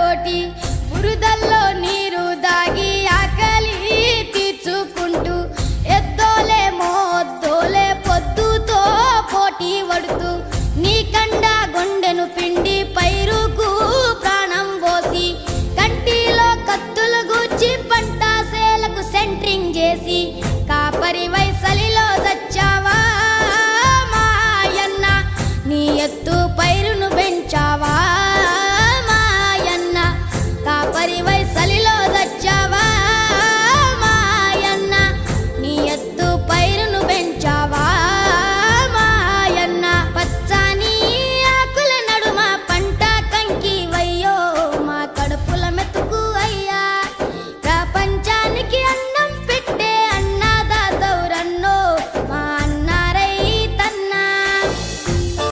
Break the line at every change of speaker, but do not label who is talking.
తోటి బురదల్లో నీరు దాగి ఆకలి తీర్చుకుంటూ ఎద్దోలే మోద్దోలే పొద్దుతో పోటీ పడుతూ నీ కండ గుండెను పిండి పైరుకు ప్రాణం పోసి కంటిలో కత్తులు గుచ్చి పంట సేలకు సెంట్రింగ్ చేసి కాపరి వైసలిలో చచ్చావా మాయన్న నీ